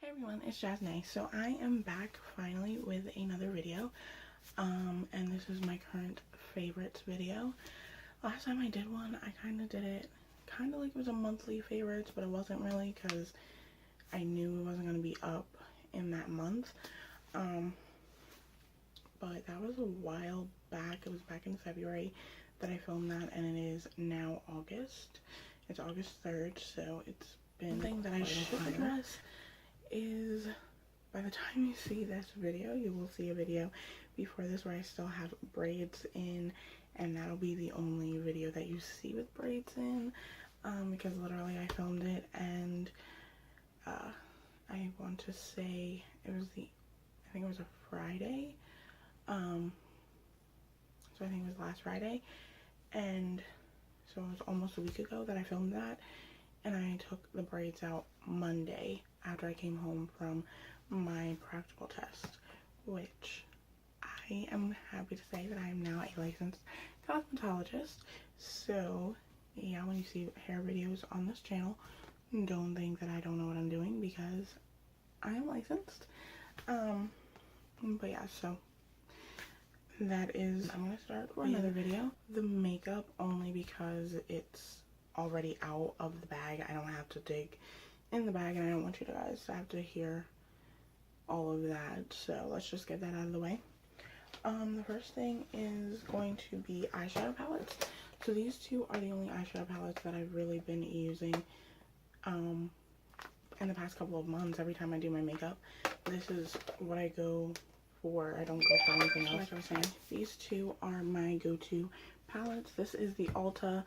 Hey everyone, it's Jasne. So I am back finally with another video, and this is my current favorites video. Last time I did one, I kind of did it kind of like it was a monthly favorites, but it wasn't really because I knew it wasn't going to be up in that month. But that was a while back. It was back in February that I filmed that, and it is now August. It's August 3rd, so it's been something that I should address is by the time you see this video, you will see a video before this where I still have braids in, and that'll be the only video that you see with braids in, because literally I filmed it, and I want to say it was I think it was a Friday, so I think it was last Friday, and so it was almost a week ago that I filmed that, and I took the braids out Monday after I came home from my practical test, which I am happy to say that I am now a licensed cosmetologist. So yeah, when you see hair videos on this channel, don't think that I don't know what I'm doing, because I am licensed. But yeah, so that is, I'm gonna start for another video. The makeup, only because it's already out of the bag. I don't have to dig in the bag, and I don't want you guys to have to hear all of that, so let's just get that out of the way. The first thing is going to be eyeshadow palettes. So these two are the only eyeshadow palettes that I've really been using in the past couple of months. Every time I do my makeup, this is what I go for. I don't go for anything else. Like I was saying, these two are my go-to palettes. This is the Ulta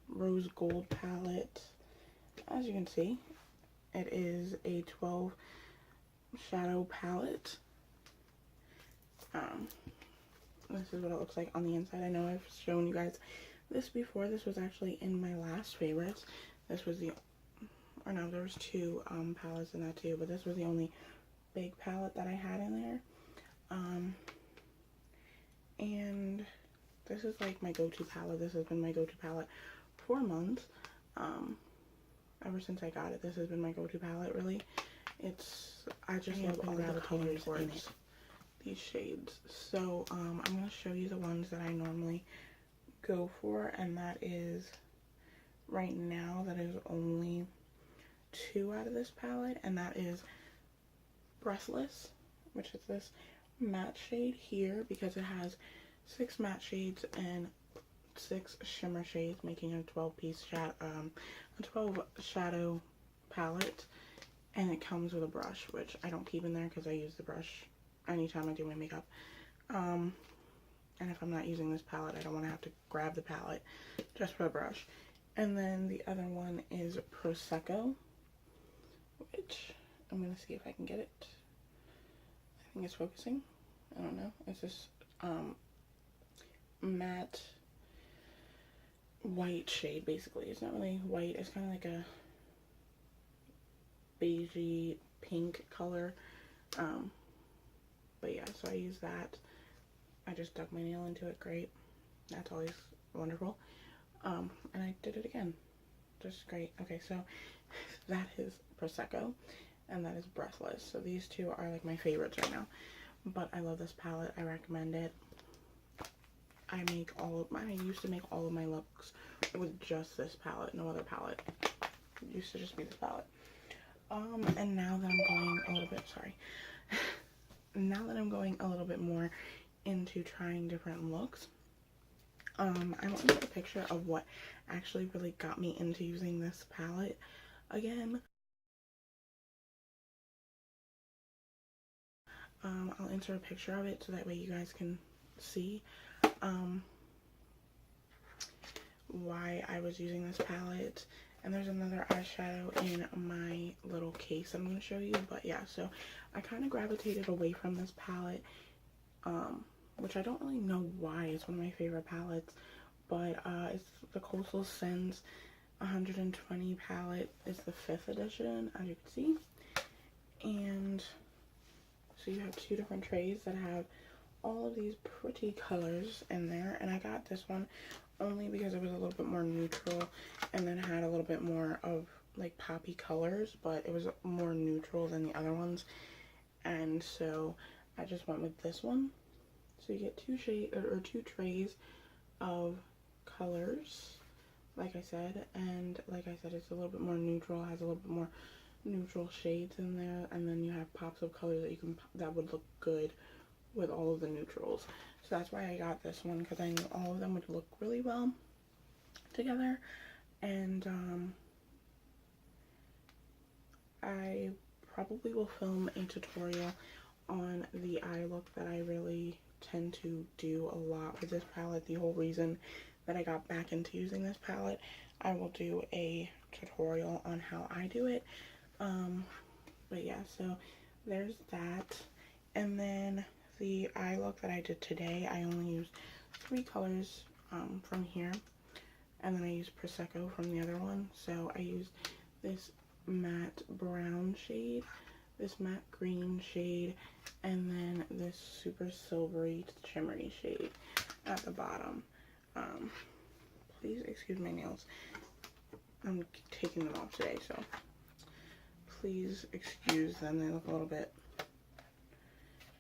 Rose Gold palette. As you can see, it is a 12 shadow palette. This is what it looks like on the inside. I know I've shown you guys this before. This was actually in my last favorites. This was or no, there was two palettes in that too, but this was the only big palette that I had in there. And this is like my go-to palette. This has been my go-to palette for months. Ever since I got it, this has been my go-to palette, really. I just love all the colors in it, these shades. So, I'm going to show you the ones that I normally go for, and that is, right now, that is only two out of this palette, and that is Breathless, which is this matte shade here, because it has 6 matte shades and 6 shimmer shades, making a 12-piece a 12 shadow palette, and it comes with a brush, which I don't keep in there because I use the brush anytime I do my makeup. And if I'm not using this palette, I don't want to have to grab the palette just for a brush. And then the other one is Prosecco, which I'm gonna see if I can get it. I think it's focusing. I don't know. It's this matte white shade, basically. It's not really white, it's kind of like a beigey pink color. But yeah, so I use that. I just dug my nail into it. Great. That's always wonderful. And I did it again. Just great. Okay, so that is Prosecco, and that is Breathless. So these two are like my favorites right now. But I love this palette. I recommend it. I used to make all of my looks with just this palette, no other palette. It used to just be this palette. And now that I'm going a little bit, now that I'm going a little bit more into trying different looks, I want to get a picture of what actually really got me into using this palette again. I'll insert a picture of it so that way you guys can see why I was using this palette. And there's another eyeshadow in my little case I'm going to show you. But yeah, so I kind of gravitated away from this palette, which I don't really know why. It's one of my favorite palettes, but it's the Coastal Scents 120 palette. It's the 5th edition, as you can see. And so you have 2 different trays that have all of these pretty colors in there, and I got this one only because it was a little bit more neutral and then had a little bit more of like poppy colors, but it was more neutral than the other ones, and so I just went with this one. So you get two trays of colors, like I said, and like I said, it's a little bit more neutral, has a little bit more neutral shades in there, and then you have pops of colors that would look good with all of the neutrals. So that's why I got this one, because I knew all of them would look really well together. And I probably will film a tutorial on the eye look that I really tend to do a lot with this palette. The whole reason that I got back into using this palette, I will do a tutorial on how I do it. But yeah, so there's that. And then the eye look that I did today, I only used 3 colors from here, and then I used Prosecco from the other one. So I used this matte brown shade, this matte green shade, and then this super silvery shimmery shade at the bottom. Please excuse my nails. I'm taking them off today, so please excuse them. They look a little bit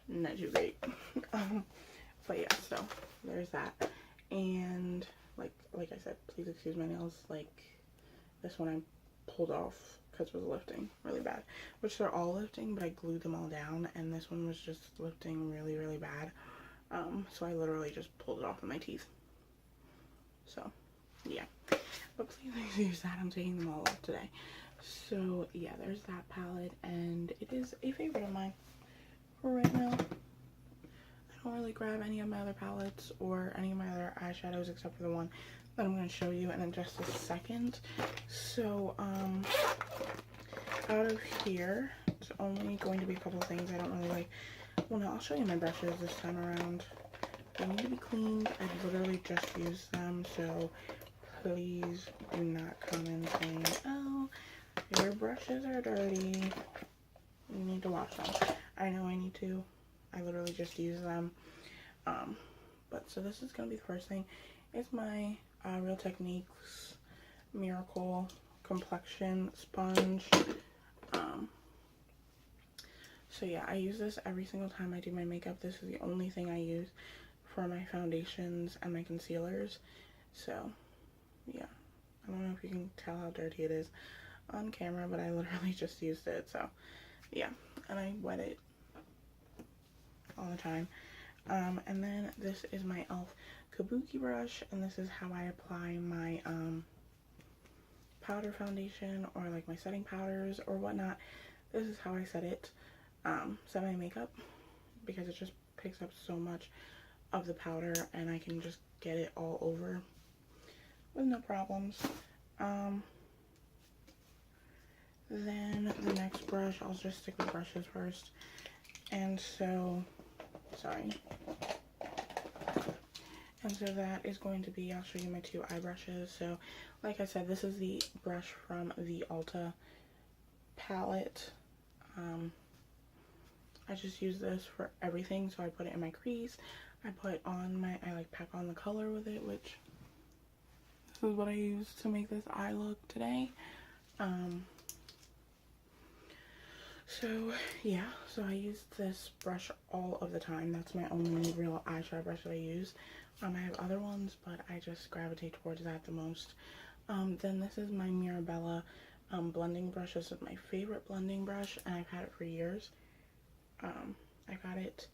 not too great. But yeah, so there's that. And like I said, please excuse my nails. Like this one I pulled off because it was lifting really bad, which they're all lifting, but I glued them all down, and this one was just lifting really, really bad. So I literally just pulled it off with my teeth. So yeah, but please excuse that. I'm taking them all off today. So yeah, there's that palette, and it is a favorite of mine for right now. I don't really grab any of my other palettes or any of my other eyeshadows except for the one that I'm going to show you in just a second. So out of here, it's only going to be a couple of things I don't really like. Well, no, I'll show you my brushes this time around. They need to be cleaned. I literally just used them, so please do not come in saying, oh, your brushes are dirty. You need to wash them. I know I need to. I literally just use them. But so this is going to be the first thing. It's my Real Techniques Miracle Complexion Sponge. So yeah, I use this every single time I do my makeup. This is the only thing I use for my foundations and my concealers. So yeah, I don't know if you can tell how dirty it is on camera, but I literally just used it. So yeah, and I wet it all the time. And then this is my e.l.f. Kabuki brush, and this is how I apply my powder foundation, or like my setting powders or whatnot. This is how I set my makeup, because it just picks up so much of the powder, and I can just get it all over with no problems. Then the next brush, I'll just stick with brushes first. And so, sorry. And so that is going to be, I'll show you my 2 eye brushes. So, like I said, this is the brush from the Ulta palette. I just use this for everything. So I put it in my crease. I pack on the color with it, which this is what I use to make this eye look today. So yeah, so I use this brush all of the time. That's my only real eyeshadow brush that I use. I have other ones, but I just gravitate towards that the most. Then this is my Mirabella blending brush. This is my favorite blending brush, and I've had it for years. I got it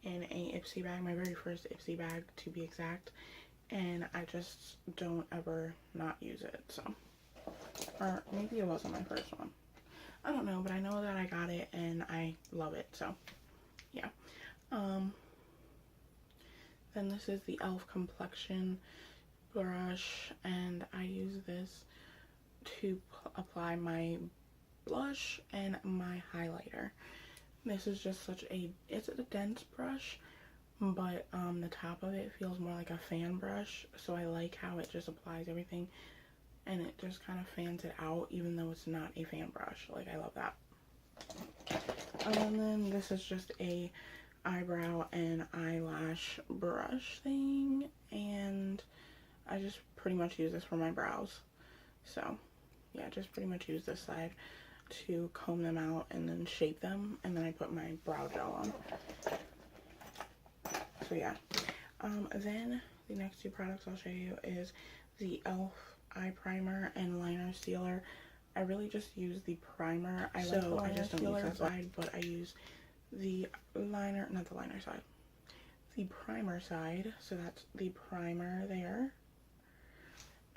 in a Ipsy bag, my very first Ipsy bag to be exact, and I just don't ever not use it. So, or maybe it wasn't my first one. I don't know, but I know that I got it and I love it. So, yeah. Then this is the e.l.f. complexion brush, and I use this to apply my blush and my highlighter. This is just it's a dense brush, but the top of it feels more like a fan brush, so I like how it just applies everything and it just kind of fans it out, even though it's not a fan brush. Like, I love that. And then this is just a eyebrow and eyelash brush thing, and I just pretty much use this for my brows. So yeah, just pretty much use this side to comb them out and then shape them, and then I put my brow gel on. So yeah. Then the next two products I'll show you is the e.l.f. eye primer and liner sealer. I really just use the primer. I just don't use that side, but I use the liner, not the liner side, the primer side. So that's the primer there.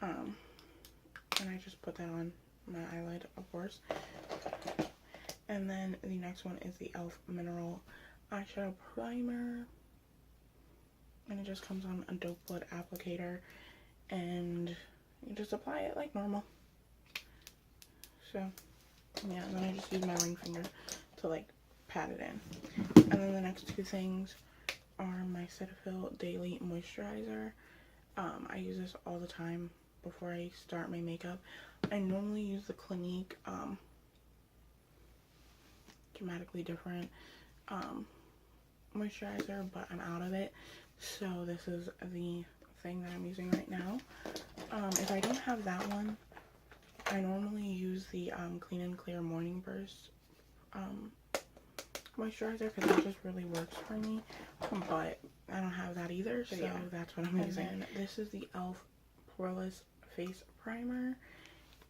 And I just put that on my eyelid, of course. And then the next one is the e.l.f. Mineral Eyeshadow Primer. And it just comes on a dope blood applicator. And you just apply it like normal. So, yeah, and then I just use my ring finger to, like, pat it in. And then the next two things are my Cetaphil Daily Moisturizer. I use this all the time before I start my makeup. I normally use the Clinique Dramatically Different moisturizer, but I'm out of it. So this is the thing that I'm using right now. If I don't have that one, I normally use the Clean and Clear Morning Burst moisturizer, because that just really works for me. But I don't have that either, so yeah, that's what I'm using. And this is the e.l.f. Poreless Face Primer,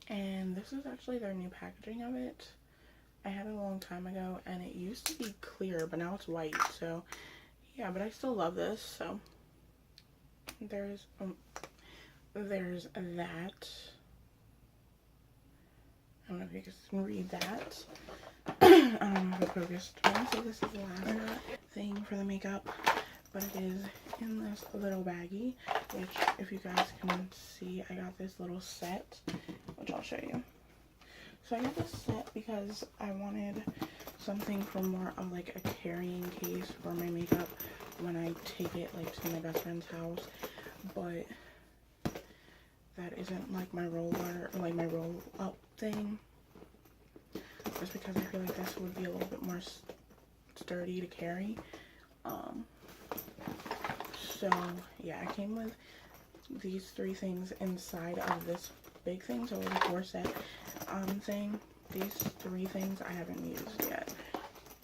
and this is actually their new packaging of it. I had it a long time ago, and it used to be clear, but now it's white. So yeah, but I still love this. So there's that. I don't know if you can read that. I don't know if it focused. I want to say this is the last thing for the makeup, but it is in this little baggie, which, if you guys can see, I got this little set, which I'll show you. So I got this set because I wanted something for more of like a carrying case for my makeup when I take it like to my best friend's house, but that isn't like my roller, like my roll up thing, just because I feel like this would be a little bit more sturdy to carry. So yeah, I came with these three things inside of this big thing, so it was a 4-set thing. These three things I haven't used yet,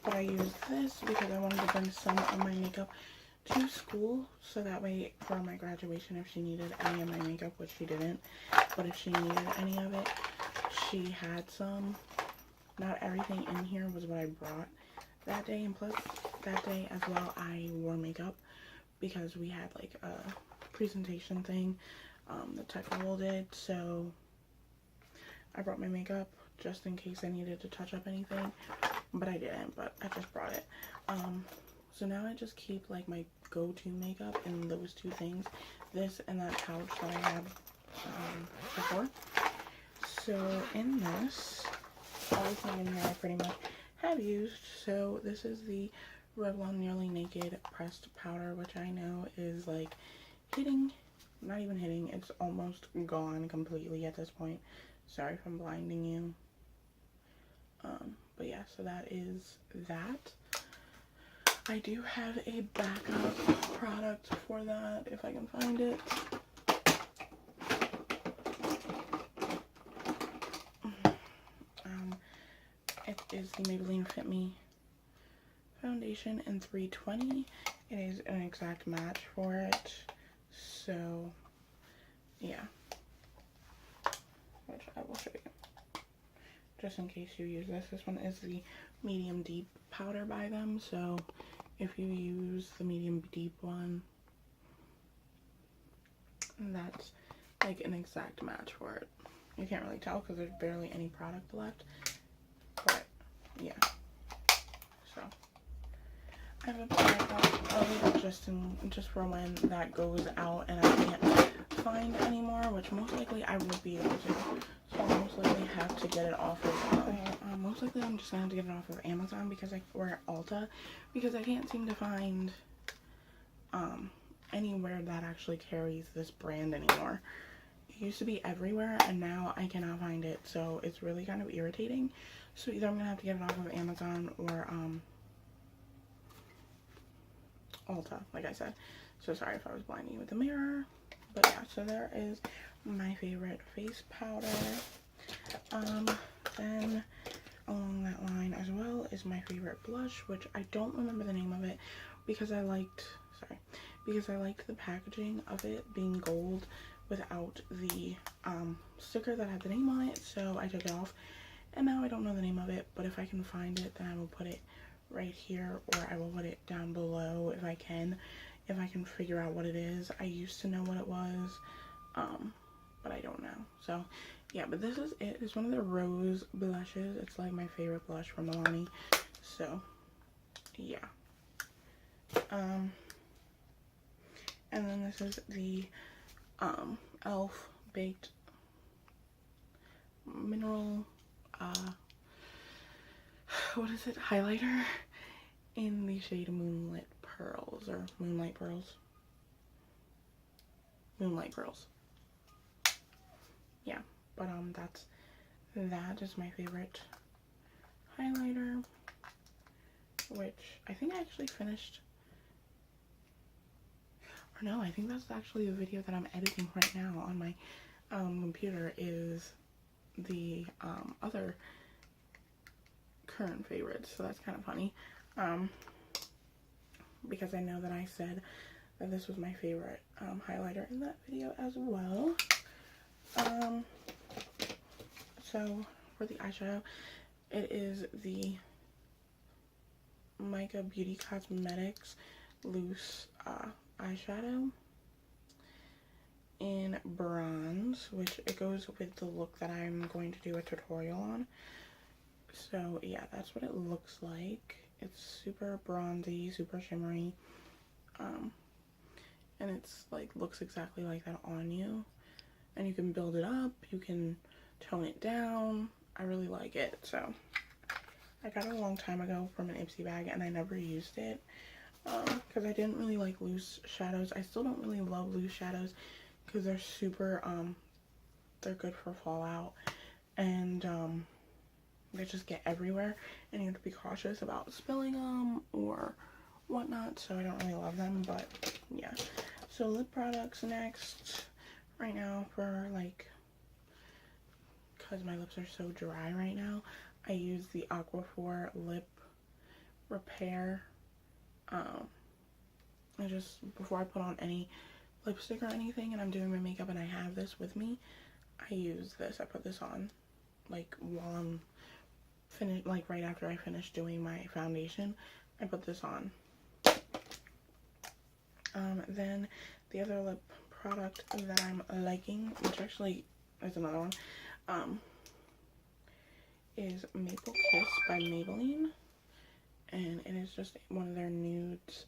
but I used this because I wanted to bring some of my makeup to school, so that way for my graduation, if she needed any of my makeup, which she didn't, but if she needed any of it, she had some. Not everything in here was what I brought that day, and plus that day as well I wore makeup because we had like a presentation thing the tech level did, so I brought my makeup just in case I needed to touch up anything, but I didn't, but I just brought it. So now I just keep like my go-to makeup in those two things, this and that pouch that I had before. So in this, everything in here I pretty much have used. So this is the Revlon Nearly Naked Pressed Powder, which I know is like hitting, not even hitting, it's almost gone completely at this point. Sorry if I'm blinding you. But yeah, so that is that. I do have a backup product for that, if I can find it. It is the Maybelline Fit Me foundation in 320. It is an exact match for it, so yeah, which I will show you just in case you use this. This one is the medium deep powder by them, so if you use the medium deep one, that's like an exact match for it. You can't really tell because there's barely any product left, but yeah. So I have a backup just for when that goes out and I can't find anymore, which most likely I would be able to. So I'll most likely have to get it off of most likely I'm just gonna have to get it off of Amazon or Ulta, because I can't seem to find anywhere that actually carries this brand anymore. It used to be everywhere and now I cannot find it, so it's really kind of irritating. So either I'm gonna have to get it off of Amazon or Ulta, like I said. So sorry if I was blinding you with the mirror, but yeah. So there is my favorite face powder. Then along that line as well is my favorite blush, which I don't remember the name of it because I liked the packaging of it being gold without the sticker that had the name on it, so I took it off, and now I don't know the name of it, but if I can find it, then I will put it right here, or I will put it down below if I can figure out what it is. I used to know what it was, but I don't know. So yeah, but this is it. It's one of the rose blushes. It's like my favorite blush from Milani. So yeah. And then this is the e.l.f. Baked Mineral what is it? Highlighter in the shade Moonlit Pearls, or Moonlight Pearls. Moonlight Pearls. Yeah, but that is my favorite highlighter, which I think I actually finished. Or no, I think that's actually the video that I'm editing right now on my computer, is the other current favorites. So that's kind of funny, because I know that I said that this was my favorite highlighter in that video as well. So for the eyeshadow, it is the Mica Beauty Cosmetics loose eyeshadow in bronze, which it goes with the look that I'm going to do a tutorial on. So yeah, that's what it looks like. It's super bronzy, super shimmery, and it's like looks exactly like that on you, and you can build it up, you can tone it down. I really like it. So I got it a long time ago from an Ipsy bag, and I never used it because I didn't really like loose shadows. I still don't really love loose shadows because they're super they're good for fallout, and they just get everywhere, and you have to be cautious about spilling them or whatnot, so I don't really love them. But yeah, so lip products next. Right now, for like, because my lips are so dry right now, I use the Aquaphor Lip Repair. I just, before I put on any lipstick or anything and I'm doing my makeup and I have this with me, I use this. I put this on like while I'm finished, like right after I finish doing my foundation, I put this on. Then the other lip product that I'm liking, which actually is another one, is Maple Kiss by Maybelline, and it is just one of their nudes,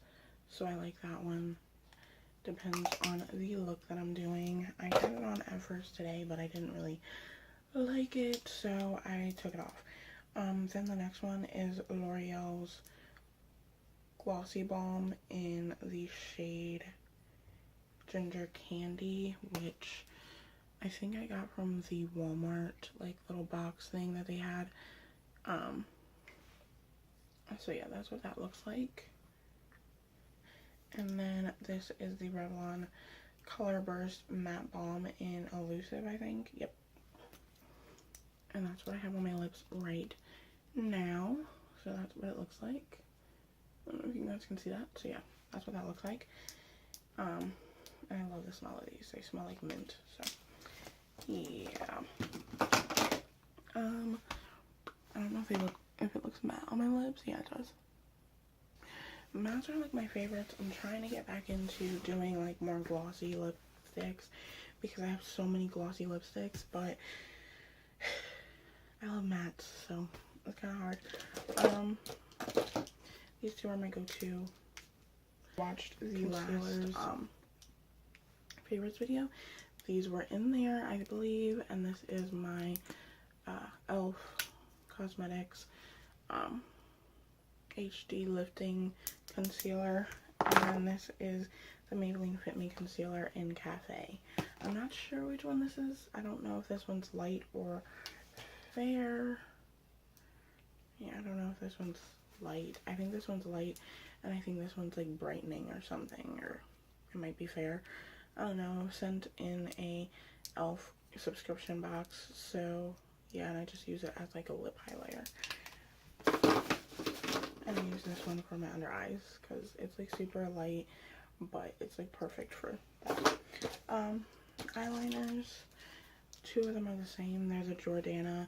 so I like that one. Depends on the look that I'm doing. I had it on at first today, but I didn't really like it, so I took it off. Then the next one is L'Oreal's Glossy Balm in the shade Ginger Candy, which I think I got from the Walmart like little box thing that they had. So yeah, that's what that looks like. And then this is the Revlon Color Burst Matte Balm in Elusive, I think. Yep. And that's what I have on my lips right now. So that's what it looks like. I don't know if you guys can see that. So yeah, that's what that looks like. And I love the smell of these. They smell like mint. So yeah. I don't know if it looks matte on my lips. Yeah, it does. Mattes are like my favorites. I'm trying to get back into doing like more glossy lipsticks because I have so many glossy lipsticks, but I love mattes, so it's kind of hard. These two are my go-to. Watched the last favorites video. These were in there, I believe, and this is my e.l.f. Cosmetics HD Lifting Concealer, and then this is the Maybelline Fit Me Concealer in Cafe. I'm not sure which one this is. I don't know if this one's light or fair. Yeah, I don't know if this one's light. I think this one's light, and I think this one's like brightening or something, or it might be fair. I don't know. Sent in a e.l.f. subscription box. So yeah, and I just use it as like a lip highlighter. And I use this one for my under eyes because it's like super light, but it's like perfect for that. Eyeliners, two of them are the same. There's a Jordana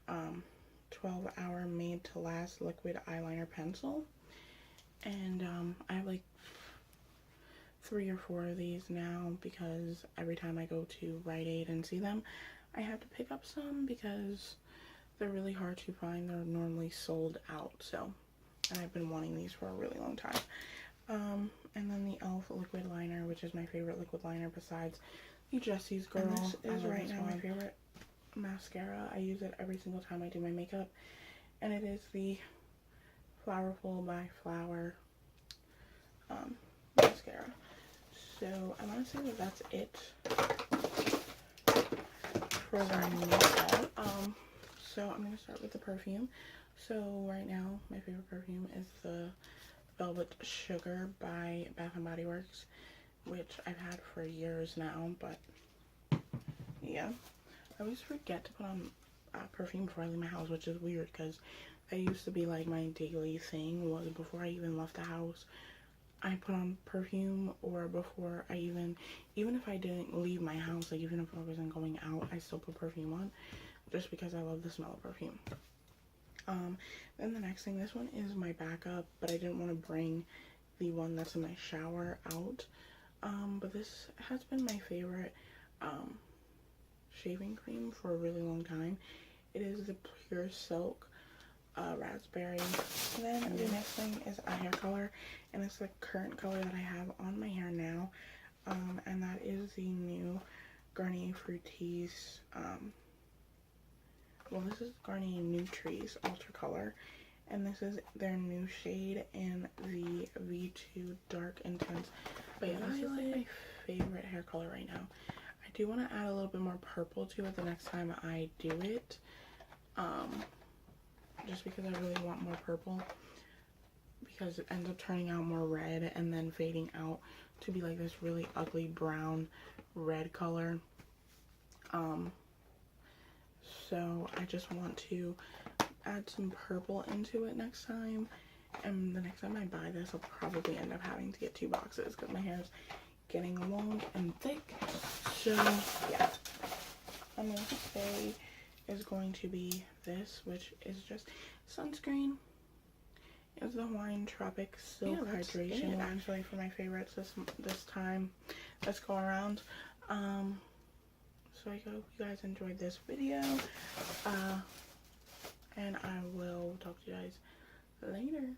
12-hour made to last liquid eyeliner pencil, and I have like 3 or 4 of these now because every time I go to Rite Aid and see them, I have to pick up some because they're really hard to find. They're normally sold out. So, and I've been wanting these for a really long time. And then the e.l.f. liquid liner, which is my favorite liquid liner besides the Jesse's Girl. And this is right now my favorite mascara. I use it every single time I do my makeup, and it is the Flowerful by Flower mascara. So I want to say that that's it for the makeup. So I'm gonna start with the perfume. So right now my favorite perfume is the Velvet Sugar by Bath and Body Works, which I've had for years now. But yeah, I always forget to put on perfume before I leave my house, which is weird because that used to be like my daily thing. Was before I even left the house, I put on perfume, or before I even if I didn't leave my house, like even if I wasn't going out, I still put perfume on just because I love the smell of perfume. Then the next thing, this one is my backup, but I didn't want to bring the one that's in my shower out. But this has been my favorite shaving cream for a really long time. It is the Pure Silk Raspberry. Then the next thing is a hair color, and it's the current color that I have on my hair now. And that is the new Garnier Fructis. Well, this is Garnier Nutri's Ultra Color, and this is their new shade in the V2 Dark Intense. But yeah, this is like my favorite hair color right now. I do want to add a little bit more purple to it the next time I do it, just because I really want more purple, because it ends up turning out more red and then fading out to be like this really ugly brown red color. So I just want to add some purple into it next time, and the next time I buy this, I'll probably end up having to get 2 boxes because my hair is getting long and thick. So yeah, I'm going to say is going to be this, which is just sunscreen. It's the Hawaiian Tropic Silk Hydration, actually, for my favorites this time. Let's go around. So I hope you guys enjoyed this video, and I will talk to you guys later.